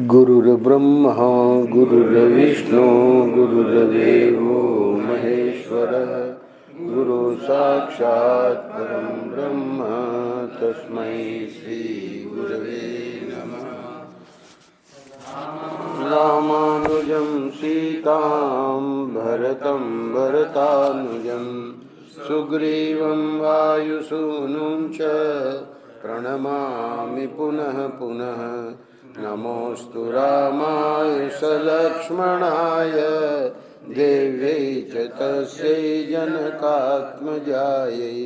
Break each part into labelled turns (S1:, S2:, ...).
S1: गुरुर्ब्रह्मा गुरुर्विष्णु गुरुर्देवो महेश्वरः गुरु साक्षात् परं ब्रह्म तस्मै श्री गुरवे नमः। रामानुजं सीतां भरतं भरतानुजं सुग्रीवं वायुसूनुं च प्रणमामि पुनः पुनः। नमोस्तु रामाय सलक्ष्मणाय देव्यै च तस्यै जनकात्मजायै।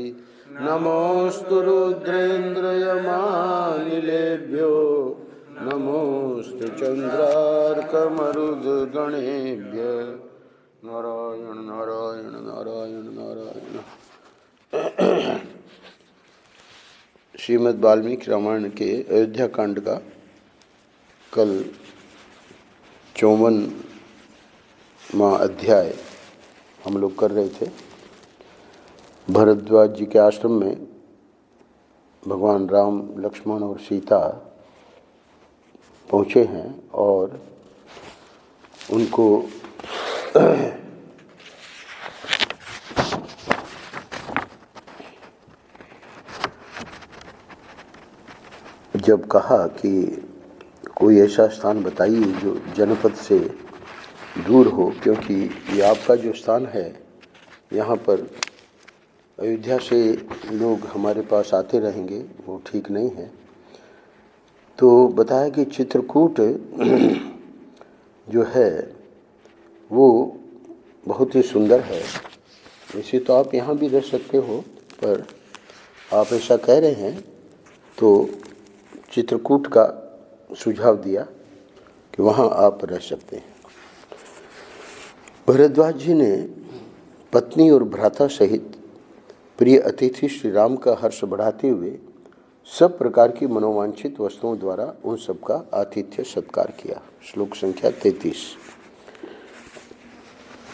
S1: नमोस्तु रुद्रेन्द्रयमानिलेभ्यो नमोस्तु चन्द्रार्कमरुद्गणेभ्यः। नारायण नारायण नारायण नारायण। श्रीमद् वाल्मीकि रामायण के अयोध्या कांड का कल 54वां अध्याय हम लोग कर रहे थे। भरद्वाज जी के आश्रम में भगवान राम, लक्ष्मण और सीता पहुँचे हैं और उनको जब कहा कि कोई ऐसा स्थान बताइए जो जनपद से दूर हो, क्योंकि ये आपका जो स्थान है यहाँ पर अयोध्या से लोग हमारे पास आते रहेंगे, वो ठीक नहीं है। तो बताया कि चित्रकूट जो है वो बहुत ही सुंदर है। वैसे तो आप यहाँ भी रह सकते हो, पर आप ऐसा कह रहे हैं तो चित्रकूट का सुझाव दिया कि वहाँ आप रह सकते हैं। भरद्वाज जी ने पत्नी और भ्राता सहित प्रिय अतिथि श्री राम का हर्ष बढ़ाते हुए सब प्रकार की मनोवांछित वस्तुओं द्वारा उन सबका आतिथ्य सत्कार किया। श्लोक संख्या 33,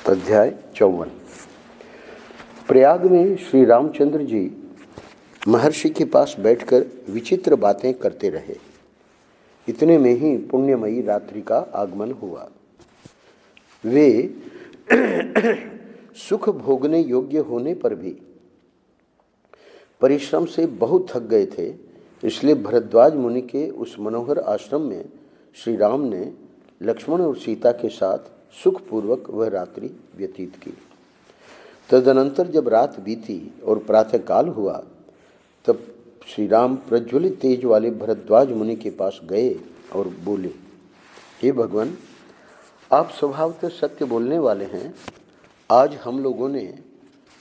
S1: अध्याय 54। प्रयाग में श्री रामचंद्र जी महर्षि के पास बैठकर विचित्र बातें करते रहे। इतने में ही पुण्यमयी रात्रि का आगमन हुआ। वे सुख भोगने योग्य होने पर भी परिश्रम से बहुत थक गए थे, इसलिए भरद्वाज मुनि के उस मनोहर आश्रम में श्री राम ने लक्ष्मण और सीता के साथ सुखपूर्वक वह रात्रि व्यतीत की। तदनंतर जब रात बीती और प्रातःकाल हुआ, तब श्री राम प्रज्वलित तेज वाले भरद्वाज मुनि के पास गए और बोले, हे भगवान, आप स्वभावतः सत्य बोलने वाले हैं। आज हम लोगों ने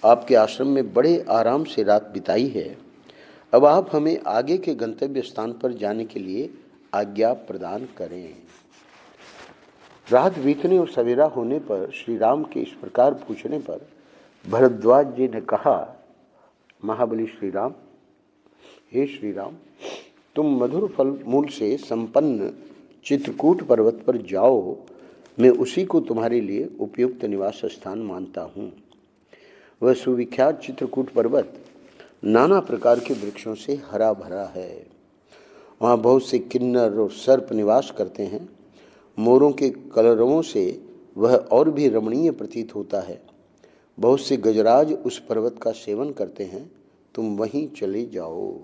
S1: आपके आश्रम में बड़े आराम से रात बिताई है। अब आप हमें आगे के गंतव्य स्थान पर जाने के लिए आज्ञा प्रदान करें। रात बीतने और सवेरा होने पर श्री राम के इस प्रकार पूछने पर भरद्वाज जी ने कहा, महाबली श्री राम, हे श्री राम, तुम मधुर फल मूल से संपन्न चित्रकूट पर्वत पर जाओ। मैं उसी को तुम्हारे लिए उपयुक्त निवास स्थान मानता हूँ। वह सुविख्यात चित्रकूट पर्वत नाना प्रकार के वृक्षों से हरा भरा है। वहाँ बहुत से किन्नर और सर्प निवास करते हैं। मोरों के कलरवों से वह और भी रमणीय प्रतीत होता है। बहुत से गजराज उस पर्वत का सेवन करते हैं। तुम वहीं चले जाओ।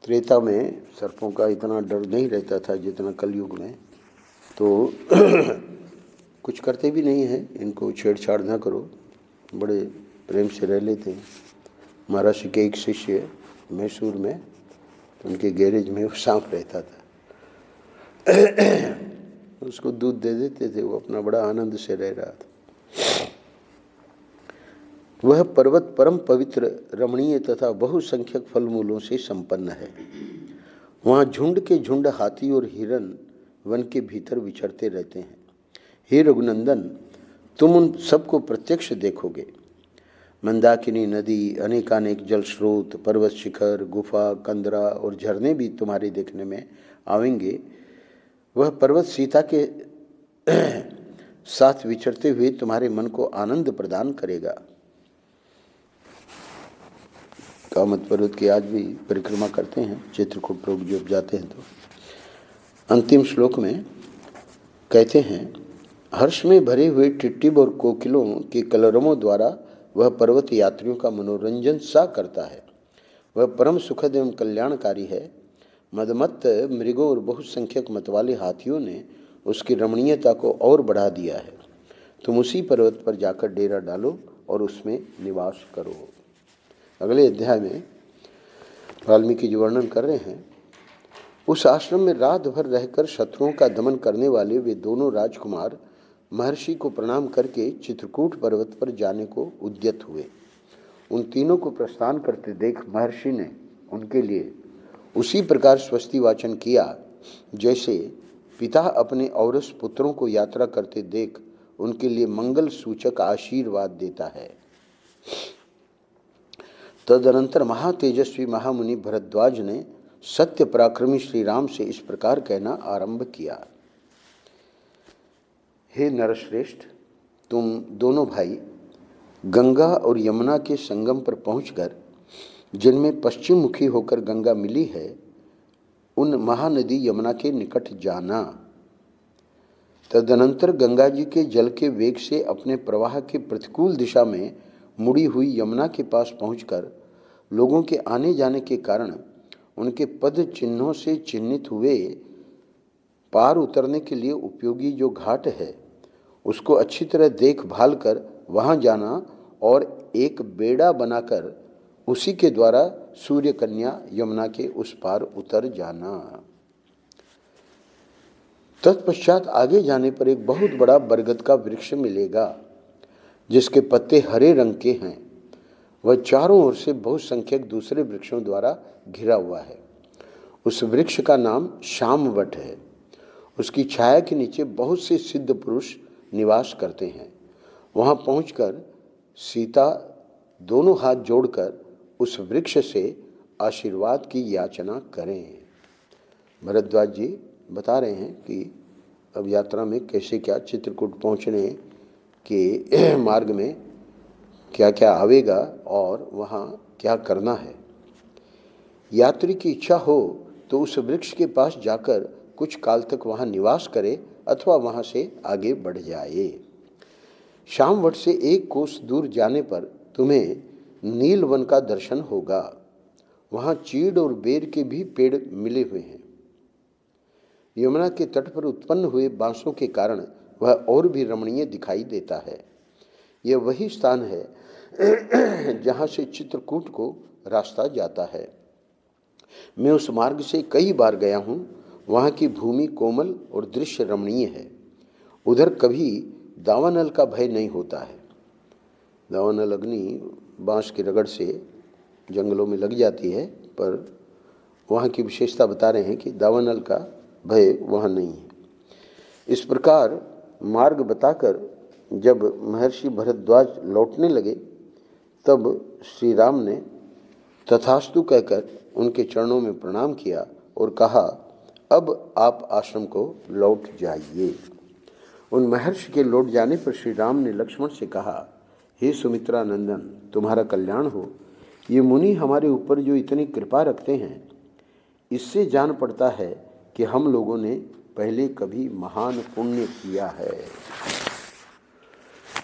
S1: त्रेता में सर्पों का इतना डर नहीं रहता था जितना कलयुग में। तो कुछ करते भी नहीं हैं, इनको छेड़छाड़ ना करो, बड़े प्रेम से रह लेते हैं। महर्षि के एक शिष्य मैसूर में, तो उनके गैरेज में वो सांप रहता था। उसको दूध दे देते थे, वो अपना बड़ा आनंद से रह रहा था। वह पर्वत परम पवित्र, रमणीय तथा बहुसंख्यक फल मूलों से संपन्न है। वहाँ झुंड के झुंड हाथी और हिरन वन के भीतर विचरते रहते हैं। हे रघुनंदन, तुम उन सबको प्रत्यक्ष देखोगे। मंदाकिनी नदी, अनेकानेक जल स्रोत, पर्वत शिखर, गुफा, कंदरा और झरने भी तुम्हारे देखने में आवेंगे। वह पर्वत सीता के साथ विचरते हुए तुम्हारे मन को आनंद प्रदान करेगा। कामत पर्वत की आज भी परिक्रमा करते हैं चित्रकूट लोग जब जाते हैं तो। अंतिम श्लोक में कहते हैं, हर्ष में भरे हुए टिट्टिब और कोकिलों के कलरवों द्वारा वह पर्वत यात्रियों का मनोरंजन सा करता है। वह परम सुखद एवं कल्याणकारी है। मदमत्त मृगों और बहुसंख्यक मतवाले हाथियों ने उसकी रमणीयता को और बढ़ा दिया है। तुम उसी पर्वत पर जाकर डेरा डालो और उसमें निवास करो। अगले अध्याय में वाल्मीकि जी वर्णन कर रहे हैं, उस आश्रम में रात भर रहकर शत्रुओं का दमन करने वाले वे दोनों राजकुमार महर्षि को प्रणाम करके चित्रकूट पर्वत पर जाने को उद्यत हुए। उन तीनों को प्रस्थान करते देख महर्षि ने उनके लिए उसी प्रकार स्वस्ति वाचन किया जैसे पिता अपने औरस पुत्रों को यात्रा करते देख उनके लिए मंगल सूचक आशीर्वाद देता है। तदनंतर महातेजस्वी महामुनि भरद्वाज ने सत्य पराक्रमी श्री राम से इस प्रकार कहना आरंभ किया, हे नरश्रेष्ठ, तुम दोनों भाई गंगा और यमुना के संगम पर पहुंचकर, जिनमें पश्चिम मुखी होकर गंगा मिली है, उन महानदी यमुना के निकट जाना। तदनंतर गंगा जी के जल के वेग से अपने प्रवाह के प्रतिकूल दिशा में मुड़ी हुई यमुना के पास पहुंचकर लोगों के आने जाने के कारण उनके पद चिन्हों से चिन्हित हुए पार उतरने के लिए उपयोगी जो घाट है उसको अच्छी तरह देखभाल कर वहां जाना और एक बेड़ा बनाकर उसी के द्वारा सूर्य कन्या यमुना के उस पार उतर जाना। तत्पश्चात आगे जाने पर एक बहुत बड़ा बरगद का वृक्ष मिलेगा जिसके पत्ते हरे रंग के हैं। वह चारों ओर से बहुसंख्यक दूसरे वृक्षों द्वारा घिरा हुआ है। उस वृक्ष का नाम शामवट है। उसकी छाया के नीचे बहुत से सिद्ध पुरुष निवास करते हैं। वहां पहुंचकर सीता दोनों हाथ जोड़कर उस वृक्ष से आशीर्वाद की याचना करें। भरद्वाज जी बता रहे हैं कि अब यात्रा में कैसे क्या चित्रकूट पहुंचने के मार्ग में क्या क्या आवेगा और वहाँ क्या करना है। यात्री की इच्छा हो तो उस वृक्ष के पास जाकर कुछ काल तक वहाँ निवास करे अथवा वहाँ से आगे बढ़ जाए। शामवट से 1 कोस दूर जाने पर तुम्हें नीलवन का दर्शन होगा। वहाँ चीड़ और बेर के भी पेड़ मिले हुए हैं। यमुना के तट पर उत्पन्न हुए बांसों के कारण वह और भी रमणीय दिखाई देता है। यह वही स्थान है जहाँ से चित्रकूट को रास्ता जाता है। मैं उस मार्ग से कई बार गया हूँ। वहाँ की भूमि कोमल और दृश्य रमणीय है। उधर कभी दावानल का भय नहीं होता है। दावानल अग्नि बांस की रगड़ से जंगलों में लग जाती है, पर वहाँ की विशेषता बता रहे हैं कि दावानल का भय वहाँ नहीं है। इस प्रकार मार्ग बताकर जब महर्षि भरद्वाज लौटने लगे तब श्री राम ने तथास्तु कहकर उनके चरणों में प्रणाम किया और कहा, अब आप आश्रम को लौट जाइए। उन महर्षि के लौट जाने पर श्री राम ने लक्ष्मण से कहा, हे सुमित्रा नंदन, तुम्हारा कल्याण हो। ये मुनि हमारे ऊपर जो इतनी कृपा रखते हैं, इससे जान पड़ता है कि हम लोगों ने पहले कभी महान पुण्य किया है।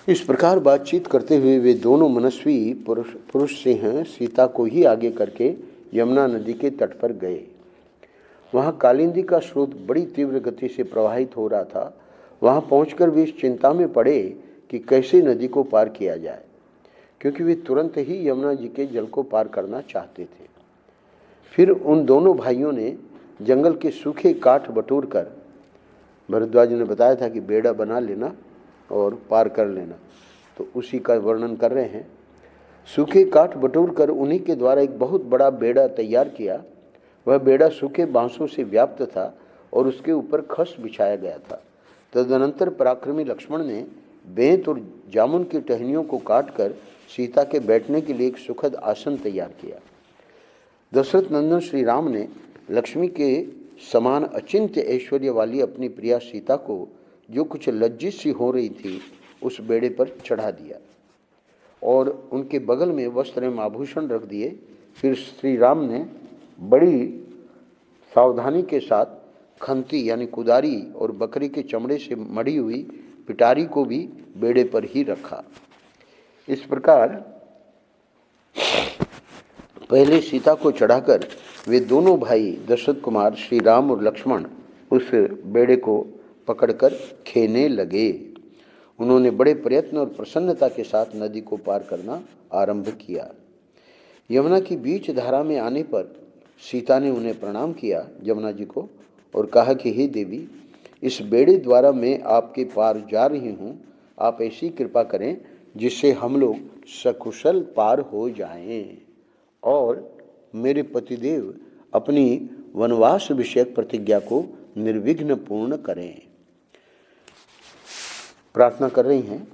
S1: इस प्रकार बातचीत करते हुए वे दोनों मनस्वी पुरुष सिंह सीता को ही आगे करके यमुना नदी के तट पर गए। वहाँ कालिंदी का स्रोत बड़ी तीव्र गति से प्रवाहित हो रहा था। वहाँ पहुंचकर वे इस चिंता में पड़े कि कैसे नदी को पार किया जाए, क्योंकि वे तुरंत ही यमुना जी के जल को पार करना चाहते थे। फिर उन दोनों भाइयों ने जंगल के सूखे काठ बटोर कर, भरद्वाज ने बताया था कि बेड़ा बना लेना और पार कर लेना, तो उसी का वर्णन कर रहे हैं। सूखे काठ बटोर कर उन्हीं के द्वारा एक बहुत बड़ा बेड़ा तैयार किया। वह बेड़ा सूखे बांसों से व्याप्त था और उसके ऊपर खस बिछाया गया था। तदनंतर पराक्रमी लक्ष्मण ने बेंत और जामुन की टहनियों को काटकर सीता के बैठने के लिए एक सुखद आसन तैयार किया। दशरथ नंदन श्री राम ने लक्ष्मी के समान अचिंत्य ऐश्वर्य वाली अपनी प्रिया सीता को, जो कुछ लज्जित सी हो रही थी, उस बेड़े पर चढ़ा दिया और उनके बगल में वस्त्र एवं आभूषण रख दिए। फिर श्री राम ने बड़ी सावधानी के साथ खंती यानी कुदारी और बकरी के चमड़े से मढ़ी हुई पिटारी को भी बेड़े पर ही रखा। इस प्रकार पहले सीता को चढ़ाकर वे दोनों भाई दशरथ कुमार श्री राम और लक्ष्मण उस बेड़े को पकड़कर खेने लगे। उन्होंने बड़े प्रयत्न और प्रसन्नता के साथ नदी को पार करना आरंभ किया। यमुना की बीच धारा में आने पर सीता ने उन्हें प्रणाम किया, यमुना जी को, और कहा कि हे देवी, इस बेड़े द्वारा मैं आपके पार जा रही हूँ, आप ऐसी कृपा करें जिससे हम लोग सकुशल पार हो जाएं और मेरे पतिदेव अपनी वनवास विषयक प्रतिज्ञा को निर्विघ्न पूर्ण करें। प्रार्थना कर रही हैं,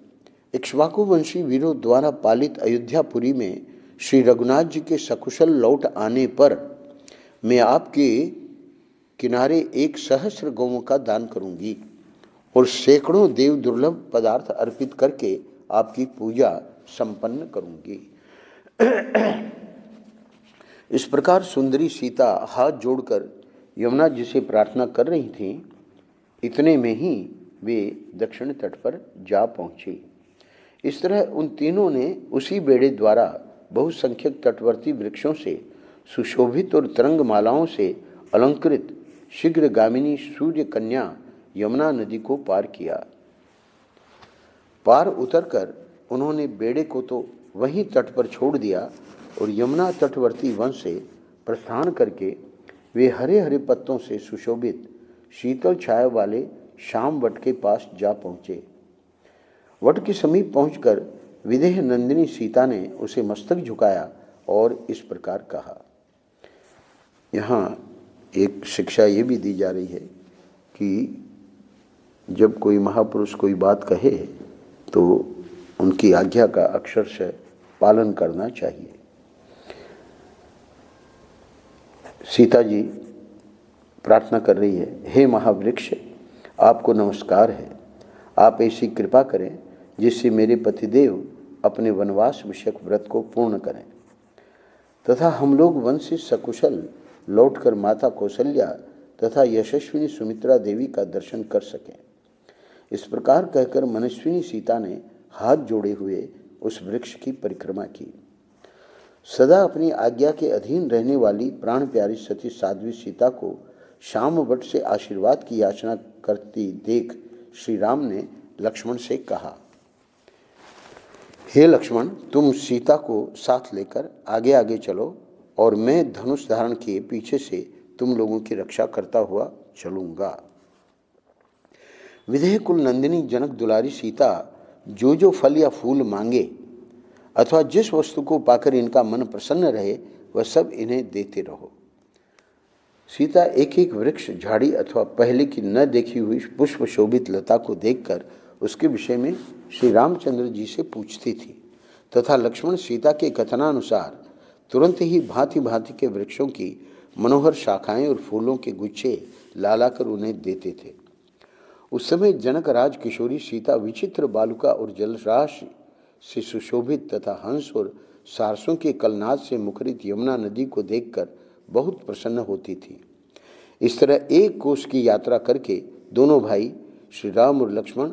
S1: इक्ष्वाकु वंशी वीरों द्वारा पालित अयोध्यापुरी में श्री रघुनाथ जी के सकुशल लौट आने पर मैं आपके किनारे 1,000 गौओं का दान करूंगी और सैकड़ों देव दुर्लभ पदार्थ अर्पित करके आपकी पूजा संपन्न करूंगी। इस प्रकार सुंदरी सीता हाथ जोड़कर यमुना जी से प्रार्थना कर रही थीं। इतने में ही वे दक्षिण तट पर जा पहुंची। इस तरह उन तीनों ने उसी बेड़े द्वारा बहुसंख्यक तटवर्ती वृक्षों से सुशोभित और तरंग मालाओं से अलंकृत शीघ्रगामिनी सूर्य कन्या यमुना नदी को पार किया। पार उतरकर उन्होंने बेड़े को तो वहीं तट पर छोड़ दिया और यमुना तटवर्ती वन से प्रस्थान करके वे हरे हरे पत्तों से सुशोभित शीतल छाया वाले शाम वट के पास जा पहुँचे। वट के समीप पहुंचकर विदेह नंदिनी सीता ने उसे मस्तक झुकाया और इस प्रकार कहा। यहाँ एक शिक्षा ये भी दी जा रही है कि जब कोई महापुरुष कोई बात कहे तो उनकी आज्ञा का अक्षरशः पालन करना चाहिए। सीता जी प्रार्थना कर रही है, हे महावृक्ष, आपको नमस्कार है। आप ऐसी कृपा करें जिससे मेरे पतिदेव अपने वनवास विषयक व्रत को पूर्ण करें तथा हम लोग वन से सकुशल लौटकर माता कौशल्या तथा यशस्विनी सुमित्रा देवी का दर्शन कर सकें। इस प्रकार कहकर मनस्विनी सीता ने हाथ जोड़े हुए उस वृक्ष की परिक्रमा की। सदा अपनी आज्ञा के अधीन रहने वाली प्राण प्यारी सती साध्वी सीता को शाम वट से आशीर्वाद की याचना करती देख श्री राम ने लक्ष्मण से कहा, हे लक्ष्मण, तुम सीता को साथ लेकर आगे आगे चलो और मैं धनुष धारण किए पीछे से तुम लोगों की रक्षा करता हुआ चलूंगा। विदेह कुल नंदिनी जनक दुलारी सीता जो जो फल या फूल मांगे अथवा जिस वस्तु को पाकर इनका मन प्रसन्न रहे वह सब इन्हें देते रहो। सीता एक एक वृक्ष, झाड़ी अथवा पहले की न देखी हुई पुष्प शोभित लता को देखकर उसके विषय में श्री रामचंद्र जी से पूछती थी तथा लक्ष्मण सीता के कथनानुसार तुरंत ही भांति भांति के वृक्षों की मनोहर शाखाएं और फूलों के गुच्छे लाकर उन्हें देते थे। उस समय जनक राज किशोरी सीता विचित्र बालुका और जलराश से सुशोभित तथा हंस और सारसों के कलनाद से मुखरित यमुना नदी को देखकर बहुत प्रसन्न होती थी। इस तरह 1 कोस की यात्रा करके दोनों भाई श्री राम और लक्ष्मण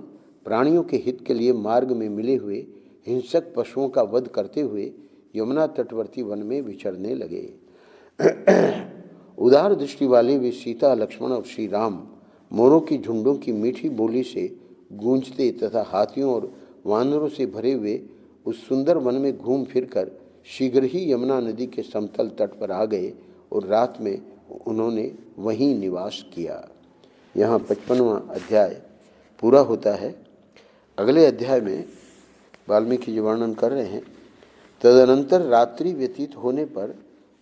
S1: प्राणियों के हित के लिए मार्ग में मिले हुए हिंसक पशुओं का वध करते हुए यमुना तटवर्ती वन में विचरने लगे। उदार दृष्टि वाले वे सीता, लक्ष्मण और श्री राम मोरों की झुंडों की मीठी बोली से गूंजते तथा हाथियों और वानरों से भरे हुए उस सुंदर वन में घूम फिरकर शीघ्र ही यमुना नदी के समतल तट पर आ गए और रात में उन्होंने वहीं निवास किया। यहाँ 55वां अध्याय पूरा होता है। अगले अध्याय में वाल्मीकि जी वर्णन कर रहे हैं, तदनंतर रात्रि व्यतीत होने पर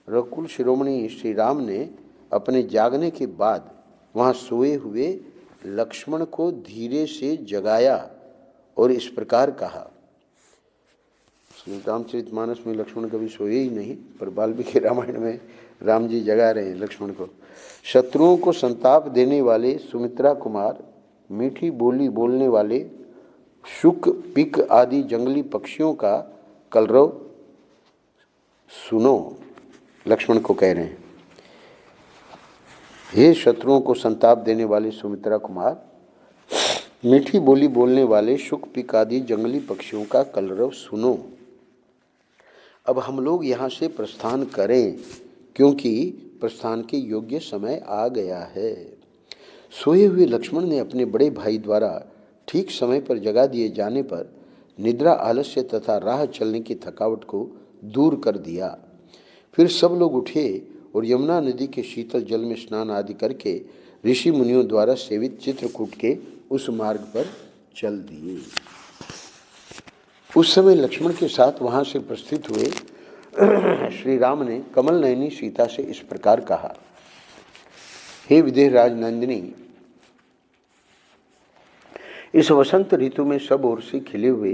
S1: रघुकुल शिरोमणि श्री राम ने अपने जागने के बाद वहाँ सोए हुए लक्ष्मण को धीरे से जगाया और इस प्रकार कहा। रामचरितमानस में लक्ष्मण कभी सोए ही नहीं, पर वाल्मीकि रामायण में राम जी जगा रहे हैं लक्ष्मण को। शत्रुओं को संताप देने वाले सुमित्रा कुमार, मीठी बोली बोलने वाले शुक, पिक आदि जंगली पक्षियों का कलरव सुनो, लक्ष्मण को कह रहे हैं। हे शत्रुओं को संताप देने वाले सुमित्रा कुमार, मीठी बोली बोलने वाले शुक पिक आदि जंगली पक्षियों का कलरव सुनो। अब हम लोग यहाँ से प्रस्थान करें, क्योंकि प्रस्थान के योग्य समय आ गया है। सोए हुए लक्ष्मण ने अपने बड़े भाई द्वारा ठीक समय पर जगा दिए जाने पर निद्रा, आलस्य तथा राह चलने की थकावट को दूर कर दिया। फिर सब लोग उठे और यमुना नदी के शीतल जल में स्नान आदि करके ऋषि मुनियों द्वारा सेवित चित्रकूट के उस मार्ग पर चल दिए। उस समय लक्ष्मण के साथ वहां से प्रस्थित हुए श्री राम ने कमल नयनी सीता से इस प्रकार कहा, हे विदेह राजनंदिनी, इस वसंत ऋतु में सब ओर से खिले हुए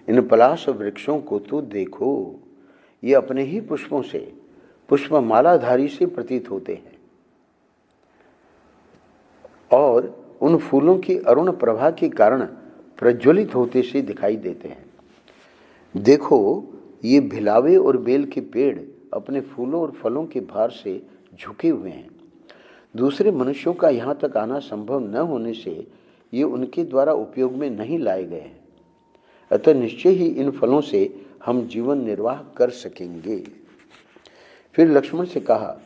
S1: इन पलाश वृक्षों को तो देखो। ये अपने ही पुष्पों से, पुष्पमालाधारी से प्रतीत होते हैं और उन फूलों की अरुण प्रभा के कारण प्रज्वलित होते से दिखाई देते हैं। देखो, ये भिलावे और बेल के पेड़ अपने फूलों और फलों के भार से झुके हुए हैं। दूसरे मनुष्यों का यहाँ तक आना संभव न होने से ये उनके द्वारा उपयोग में नहीं लाए गए हैं। अतः निश्चय ही इन फलों से हम जीवन निर्वाह कर सकेंगे। फिर लक्ष्मण से कहा,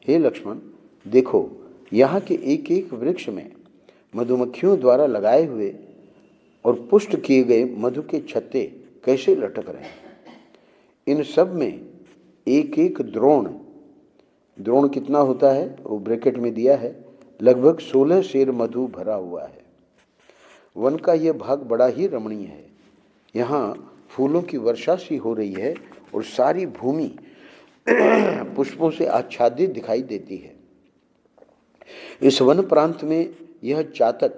S1: हे लक्ष्मण, देखो, यहाँ के एक एक वृक्ष में मधुमक्खियों द्वारा लगाए हुए और पुष्ट किए गए मधु के छत्ते कैसे लटक रहे हैं। इन सब में एक एक द्रोण कितना होता है वो ब्रैकेट में दिया है, लगभग 16 सेर मधु भरा हुआ है। वन का यह भाग बड़ा ही रमणीय है। यहाँ फूलों की वर्षा सी हो रही है और सारी भूमि पुष्पों से आच्छादित दिखाई देती है। इस वन प्रांत में यह चातक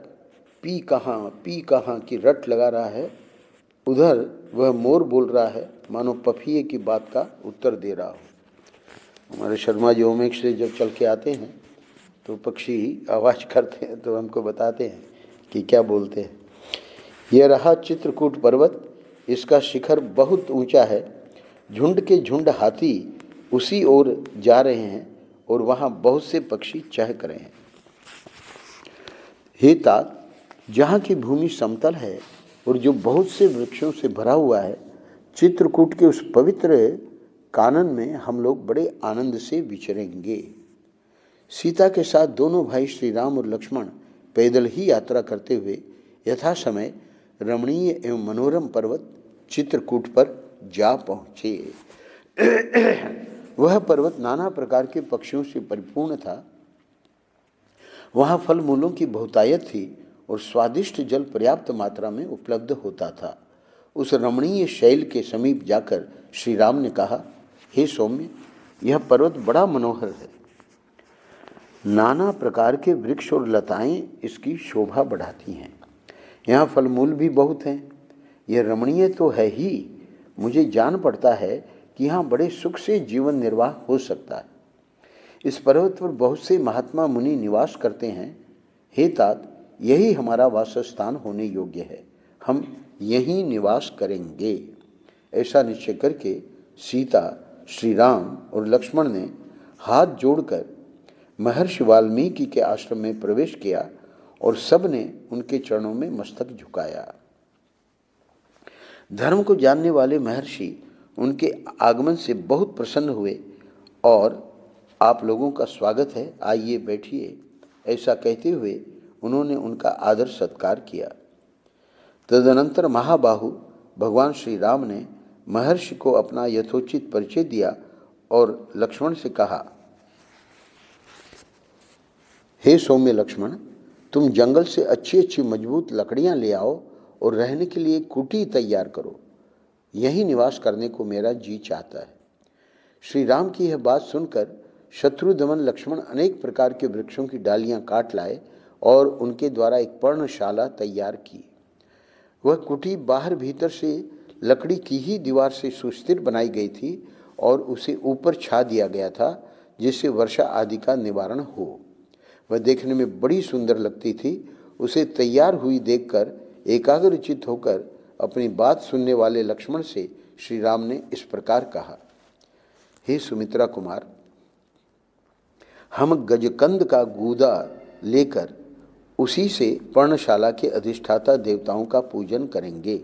S1: पी कहाँ की रट लगा रहा है, उधर वह मोर बोल रहा है मानो पफिये की बात का उत्तर दे रहा हो। हमारे शर्मा जी ओमेक से जब चल के आते हैं तो पक्षी आवाज़ करते हैं तो हमको बताते हैं कि क्या बोलते हैं। यह रहा चित्रकूट पर्वत, इसका शिखर बहुत ऊंचा है। झुंड के झुंड हाथी उसी ओर जा रहे हैं और वहाँ बहुत से पक्षी चहक रहे हैं। हे तात, जहाँ की भूमि समतल है और जो बहुत से वृक्षों से भरा हुआ है, चित्रकूट के उस पवित्र कानन में हम लोग बड़े आनंद से विचरेंगे। सीता के साथ दोनों भाई श्री राम और लक्ष्मण पैदल ही यात्रा करते हुए यथा समय रमणीय एवं मनोरम पर्वत चित्रकूट पर जा पहुँचे। वह पर्वत नाना प्रकार के पक्षियों से परिपूर्ण था। वहाँ फल मूलों की बहुतायत थी और स्वादिष्ट जल पर्याप्त मात्रा में उपलब्ध होता था। उस रमणीय शैल के समीप जाकर श्री राम ने कहा, हे सौम्य, यह पर्वत बड़ा मनोहर है। नाना प्रकार के वृक्ष और लताएं इसकी शोभा बढ़ाती हैं। यहाँ फल मूल भी बहुत हैं। यह रमणीय तो है ही, मुझे जान पड़ता है कि यहाँ बड़े सुख से जीवन निर्वाह हो सकता है। इस पर्वत पर बहुत से महात्मा मुनि निवास करते हैं। हे तात, यही हमारा वासस्थान होने योग्य है, हम यहीं निवास करेंगे। ऐसा निश्चय करके सीता, श्री राम और लक्ष्मण ने हाथ जोड़कर महर्षि वाल्मीकि के आश्रम में प्रवेश किया और सब ने उनके चरणों में मस्तक झुकाया। धर्म को जानने वाले महर्षि उनके आगमन से बहुत प्रसन्न हुए और आप लोगों का स्वागत है, आइए बैठिए, ऐसा कहते हुए उन्होंने उनका आदर सत्कार किया। तदनंतर महाबाहु भगवान श्री राम ने महर्षि को अपना यथोचित परिचय दिया और लक्ष्मण से कहा, हे सौम्य लक्ष्मण, तुम जंगल से अच्छी अच्छी मजबूत लकड़ियां ले आओ और रहने के लिए कुटी तैयार करो। यही निवास करने को मेरा जी चाहता है। श्री राम की यह बात सुनकर शत्रुदमन लक्ष्मण अनेक प्रकार के वृक्षों की डालियां काट लाए और उनके द्वारा एक पर्णशाला तैयार की। वह कुटी बाहर भीतर से लकड़ी की ही दीवार से सुस्थिर बनाई गई थी और उसे ऊपर छा दिया गया था, जिससे वर्षा आदि का निवारण हो। वह देखने में बड़ी सुंदर लगती थी। उसे तैयार हुई देखकर एकाग्रचित्त होकर अपनी बात सुनने वाले लक्ष्मण से श्री राम ने इस प्रकार कहा, हे सुमित्रा कुमार, हम गजकंद का गूदा लेकर उसी से पर्णशाला के अधिष्ठाता देवताओं का पूजन करेंगे,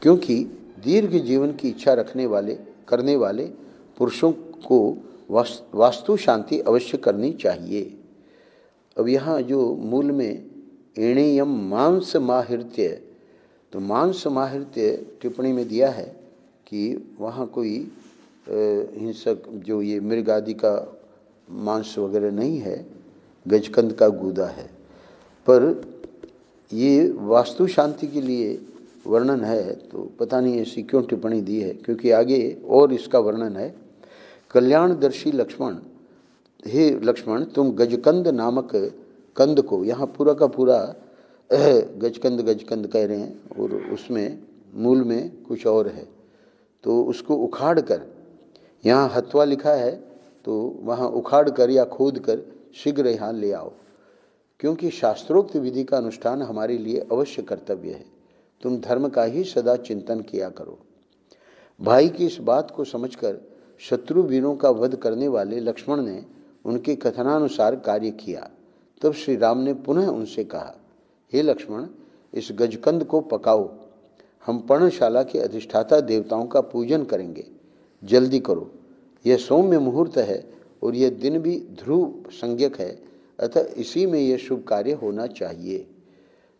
S1: क्योंकि दीर्घ जीवन की इच्छा करने वाले पुरुषों को वास्तु शांति अवश्य करनी चाहिए। अब यहाँ जो मूल में एणेयम मांस माहृत्य, तो मांस माहृत्य टिप्पणी में दिया है कि वहाँ कोई हिंसक जो ये मृग आदि का मांस वगैरह नहीं है, गजकंद का गूदा है। पर ये वास्तु शांति के लिए वर्णन है, तो पता नहीं ऐसी क्यों टिप्पणी दी है, क्योंकि आगे और इसका वर्णन है। कल्याणदर्शी लक्ष्मण, हे लक्ष्मण, तुम गजकंद नामक कंद को, यहाँ पूरा का पूरा गजकंद गजकंद कह रहे हैं और उसमें मूल में कुछ और है, तो उसको उखाड़ कर, यहाँ हथवा लिखा है तो वहाँ उखाड़ कर या खोद कर शीघ्र यहाँ ले आओ, क्योंकि शास्त्रोक्त विधि का अनुष्ठान हमारे लिए अवश्य कर्तव्य है। तुम धर्म का ही सदा चिंतन किया करो। भाई की इस बात को समझकर शत्रु वीरों का वध करने वाले लक्ष्मण ने उनके कथनानुसार कार्य किया। तब श्री राम ने पुनः उनसे कहा, हे लक्ष्मण, इस गजकंद को पकाओ, हम पर्णशाला के अधिष्ठाता देवताओं का पूजन करेंगे। जल्दी करो, यह सौम्य मुहूर्त है और यह दिन भी ध्रुव संज्ञक है, अतः इसी में यह शुभ कार्य होना चाहिए।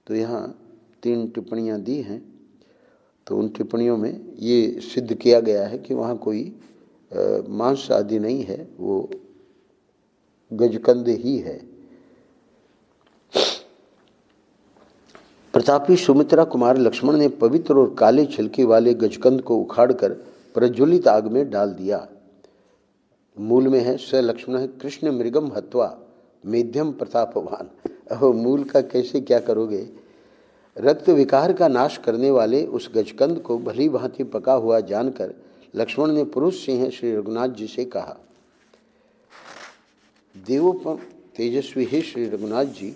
S1: तो यहाँ 3 टिप्पणियाँ दी हैं, तो उन टिप्पणियों में ये सिद्ध किया गया है कि वहाँ कोई मांस आदि नहीं है, वो गजकंद ही है। प्रतापी सुमित्रा कुमार लक्ष्मण ने पवित्र और काले छिलके वाले गजकंद को उखाड़कर प्रज्वलित आग में डाल दिया। मूल में है, स लक्ष्मण कृष्ण मृगम हत्वा मेध्यम प्रतापवान। अब मूल का कैसे क्या करोगे। रक्त विकार का नाश करने वाले उस गजकंद को भली भांति पका हुआ जानकर लक्ष्मण ने पुरुष सिंह श्री रघुनाथ जी से कहा, देवोपम तेजस्वी हे श्री रघुनाथ जी,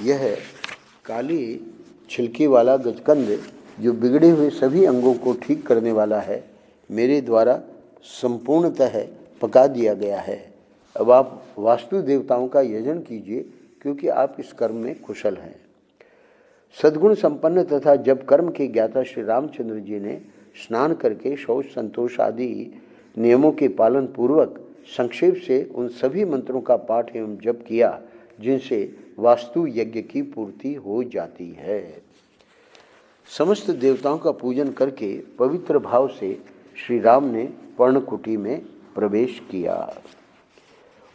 S1: यह काली छिलके वाला गजकंद जो बिगड़े हुए सभी अंगों को ठीक करने वाला है, मेरे द्वारा संपूर्णतः पका दिया गया है। अब आप वास्तु देवताओं का यजन कीजिए, क्योंकि आप इस कर्म में कुशल हैं। सद्गुण संपन्न तथा जब कर्म के ज्ञाता श्री रामचंद्र जी ने स्नान करके शौच संतोष आदि नियमों के पालन पूर्वक संक्षेप से उन सभी मंत्रों का पाठ एवं जप किया जिनसे वास्तु यज्ञ की पूर्ति हो जाती है। समस्त देवताओं का पूजन करके पवित्र भाव से श्री राम ने पर्णकुटी में प्रवेश किया।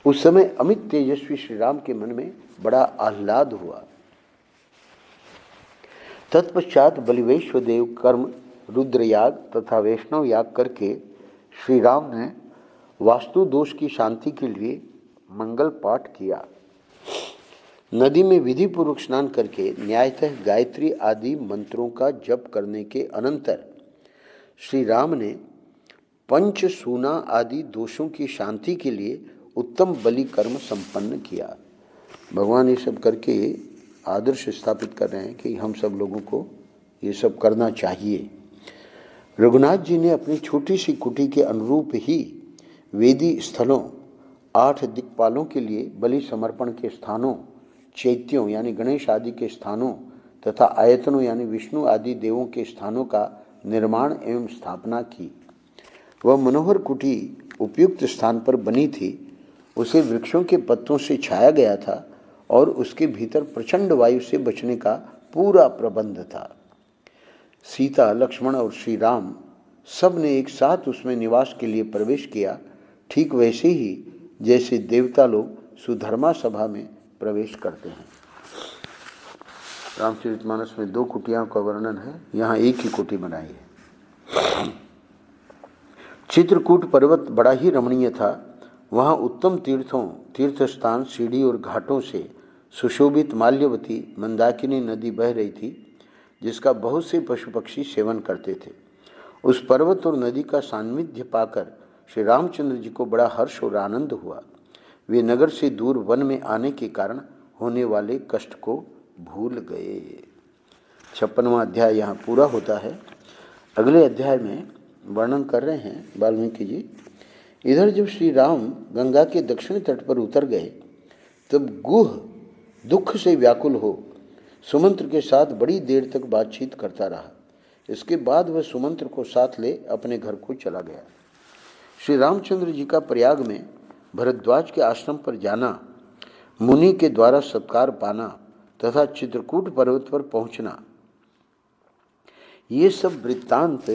S1: उस समय अमित तेजस्वी श्री राम के मन में बड़ा आह्लाद हुआ। तत्पश्चात बलिवेश्वर देव कर्म रुद्रयाग तथा वैष्णव याग करके श्री राम ने वास्तु दोष की शांति के लिए मंगल पाठ किया। नदी में विधि पूर्वक स्नान करके न्यायतः गायत्री आदि मंत्रों का जप करने के अनंतर श्री राम ने पंचसूना आदि दोषों की शांति के लिए उत्तम बलि कर्म संपन्न किया। भगवान ये सब करके आदर्श स्थापित कर रहे हैं कि हम सब लोगों को ये सब करना चाहिए। रघुनाथ जी ने अपनी छोटी सी कुटी के अनुरूप ही वेदी स्थलों, 8 दिक्पालों के लिए बलि समर्पण के स्थानों, चैत्यों यानी गणेश आदि के स्थानों तथा आयतनों यानी विष्णु आदि देवों के स्थानों का निर्माण एवं स्थापना की। वह मनोहर कुटी उपयुक्त स्थान पर बनी थी। उसे वृक्षों के पत्तों से छाया गया था और उसके भीतर प्रचंड वायु से बचने का पूरा प्रबंध था। सीता, लक्ष्मण और श्री राम सब ने एक साथ उसमें निवास के लिए प्रवेश किया, ठीक वैसे ही जैसे देवता लोग सुधर्मा सभा में प्रवेश करते हैं। रामचरितमानस में 2 कुटियाओं का वर्णन है, यहाँ एक ही कुटी बनाई है। चित्रकूट पर्वत बड़ा ही रमणीय था। वहाँ उत्तम तीर्थ स्थान, सीढ़ी और घाटों से सुशोभित माल्यवती मंदाकिनी नदी बह रही थी, जिसका बहुत से पशु पक्षी सेवन करते थे। उस पर्वत और नदी का सान्निध्य पाकर श्री रामचंद्र जी को बड़ा हर्ष और आनंद हुआ। वे नगर से दूर वन में आने के कारण होने वाले कष्ट को भूल गए। 56वां अध्याय यहाँ पूरा होता है। अगले अध्याय में वर्णन कर रहे हैं वाल्मीकि जी इधर जब श्री राम गंगा के दक्षिण तट पर उतर गए तब गुह दुख से व्याकुल हो सुमंत्र के साथ बड़ी देर तक बातचीत करता रहा। इसके बाद वह सुमंत्र को साथ ले अपने घर को चला गया। श्री रामचंद्र जी का प्रयाग में भरद्वाज के आश्रम पर जाना, मुनि के द्वारा सत्कार पाना तथा चित्रकूट पर्वत पर पहुंचना, ये सब वृत्तांत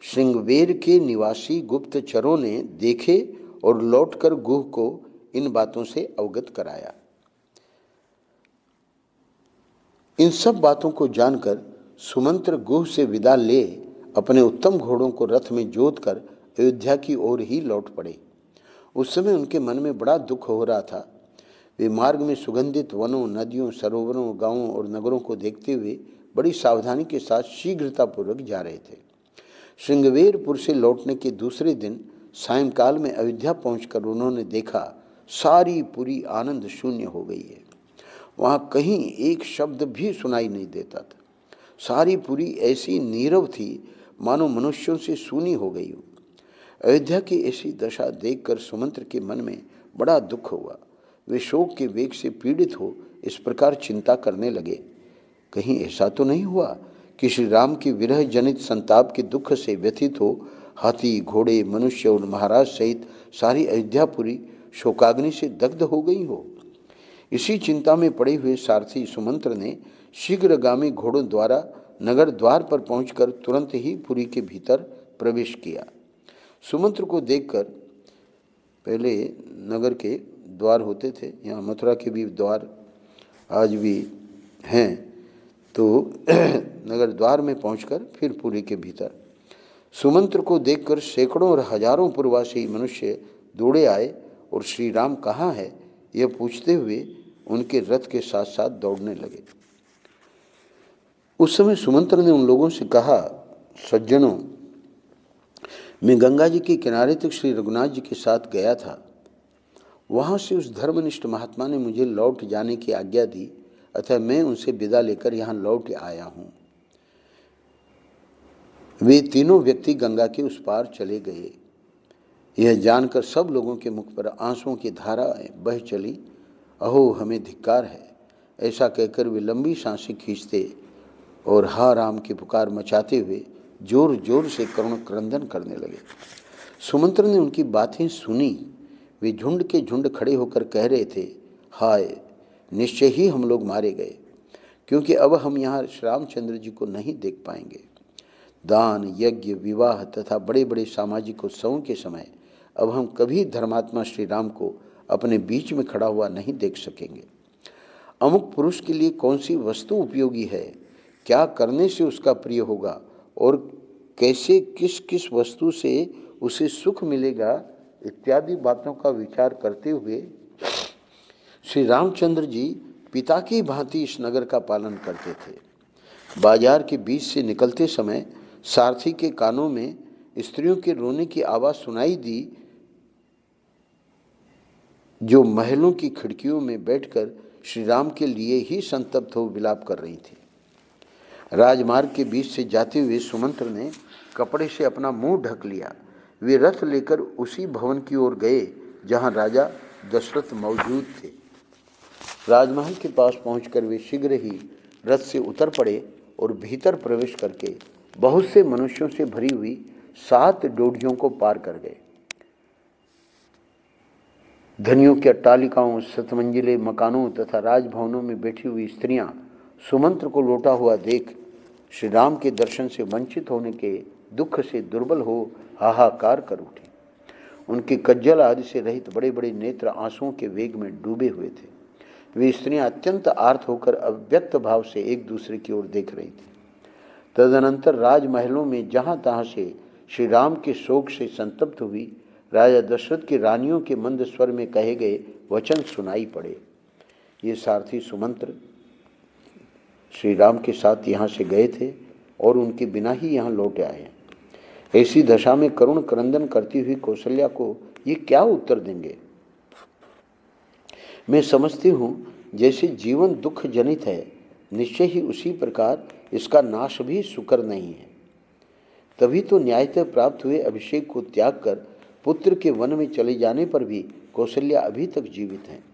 S1: श्रृंगवेर के निवासी गुप्तचरों ने देखे और लौटकर गुह को इन बातों से अवगत कराया। इन सब बातों को जानकर सुमंत्र गुह से विदा ले अपने उत्तम घोड़ों को रथ में जोत कर अयोध्या की ओर ही लौट पड़े। उस समय उनके मन में बड़ा दुख हो रहा था। वे मार्ग में सुगंधित वनों, नदियों, सरोवरों, गांवों और नगरों को देखते हुए बड़ी सावधानी के साथ शीघ्रतापूर्वक जा रहे थे। श्रृंगवेरपुर से लौटने के दूसरे दिन सायंकाल में अयोध्या पहुंचकर उन्होंने देखा सारी पुरी आनंद शून्य हो गई है। वहाँ कहीं एक शब्द भी सुनाई नहीं देता था। सारी पुरी ऐसी नीरव थी मानो मनुष्यों से सूनी हो गई हो। अयोध्या की ऐसी दशा देखकर सुमंत्र के मन में बड़ा दुख हुआ। वे शोक के वेग से पीड़ित हो इस प्रकार चिंता करने लगे, कहीं ऐसा तो नहीं हुआ कि श्री राम की विरह जनित संताप के दुख से व्यथित हो हाथी, घोड़े, मनुष्य और महाराज सहित सारी अयोध्यापुरी शोकाग्नि से दग्ध हो गई हो। इसी चिंता में पड़े हुए सारथी सुमंत्र ने शीघ्रगामी घोड़ों द्वारा नगर द्वार पर पहुंचकर तुरंत ही पुरी के भीतर प्रवेश किया। सुमंत्र को देखकर, पहले नगर के द्वार होते थे, यहाँ मथुरा के भी द्वार आज भी हैं, तो नगर द्वार में पहुंचकर फिर पुरी के भीतर सुमंत्र को देखकर सैकड़ों और हजारों पूर्ववासी मनुष्य दौड़े आए और श्री राम कहाँ है यह पूछते हुए उनके रथ के साथ साथ दौड़ने लगे। उस समय सुमंत्र ने उन लोगों से कहा, सज्जनों, मैं गंगा जी के किनारे तक श्री रघुनाथ जी के साथ गया था। वहाँ से उस धर्मनिष्ठ महात्मा ने मुझे लौट जाने की आज्ञा दी, अतः मैं उनसे विदा लेकर यहाँ लौट आया हूँ। वे तीनों व्यक्ति गंगा के उस पार चले गए। यह जानकर सब लोगों के मुख पर आंसुओं की धाराएं बह चली। अहो, हमें धिक्कार है, ऐसा कहकर वे लंबी सांसें खींचते और हा राम की पुकार मचाते हुए जोर जोर से करुण क्रंदन करने लगे। सुमंत्र ने उनकी बातें सुनी। वे झुंड के झुंड खड़े होकर कह रहे थे, हाय, निश्चय ही हम लोग मारे गए, क्योंकि अब हम यहाँ श्री रामचंद्र जी को नहीं देख पाएंगे। दान, यज्ञ, विवाह तथा बड़े बड़े सामाजिक उत्सवों के समय अब हम कभी धर्मात्मा श्री राम को अपने बीच में खड़ा हुआ नहीं देख सकेंगे। अमुक पुरुष के लिए कौन सी वस्तु उपयोगी है, क्या करने से उसका प्रिय होगा और कैसे किस किस वस्तु से उसे सुख मिलेगा, इत्यादि बातों का विचार करते हुए श्री रामचंद्र जी पिता की भांति इस नगर का पालन करते थे। बाजार के बीच से निकलते समय सारथी के कानों में स्त्रियों के रोने की आवाज़ सुनाई दी, जो महलों की खिड़कियों में बैठकर श्री राम के लिए ही संतप्त हो विलाप कर रही थी। राजमार्ग के बीच से जाते हुए सुमंत्र ने कपड़े से अपना मुंह ढक लिया। वे रथ लेकर उसी भवन की ओर गए जहां राजा दशरथ मौजूद थे। राजमहल के पास पहुंचकर वे शीघ्र ही रथ से उतर पड़े और भीतर प्रवेश करके बहुत से मनुष्यों से भरी हुई 7 ड्योढ़ियों को पार कर गए। धनियों की अट्टालिकाओं, शतमंजिले मकानों तथा राजभवनों में बैठी हुई स्त्रियां सुमंत्र को लौटा हुआ देख श्री राम के दर्शन से वंचित होने के दुख से दुर्बल हो हाहाकार कर उठी। उनके कज्जल आदि से रहित बड़े बड़े नेत्र आंसुओं के वेग में डूबे हुए थे। वे स्त्रियां अत्यंत आर्त होकर अव्यक्त भाव से एक दूसरे की ओर देख रही थी। तदनंतर राजमहलों में जहां तहां से श्री राम के शोक से संतप्त हुई राजा दशरथ की रानियों के मंद स्वर में कहे गए वचन सुनाई पड़े। ये सारथी सुमंत्र श्री राम के साथ यहाँ से गए थे और उनके बिना ही यहाँ लौट आए हैं। ऐसी दशा में करुण क्रंदन करती हुई कौशल्या को ये क्या उत्तर देंगे। मैं समझती हूँ जैसे जीवन दुख जनित है, निश्चय ही उसी प्रकार इसका नाश भी सुकर नहीं है। तभी तो न्यायतः प्राप्त हुए अभिषेक को त्याग कर पुत्र के वन में चले जाने पर भी कौशल्या अभी तक जीवित हैं।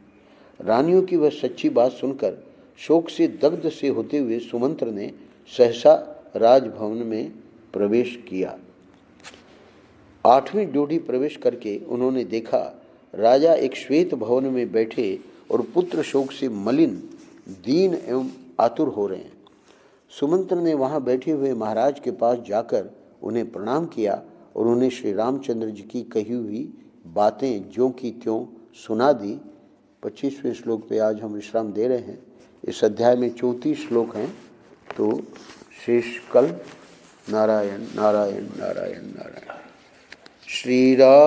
S1: रानियों की वह सच्ची बात सुनकर शोक से दग्ध से होते हुए सुमंत्र ने सहसा राजभवन में प्रवेश किया। 8वीं ड्योढ़ी प्रवेश करके उन्होंने देखा राजा एक श्वेत भवन में बैठे और पुत्र शोक से मलिन, दीन एवं आतुर हो रहे हैं। सुमंत्र ने वहां बैठे हुए महाराज के पास जाकर उन्हें प्रणाम किया और उन्हें श्री रामचंद्र जी की कही हुई बातें ज्यों की त्यों सुना दी। 25वें श्लोक पे आज हम विश्राम दे रहे हैं। इस अध्याय में 34 श्लोक हैं, तो शेष कल। नारायण नारायण नारायण नारायण। श्री राम।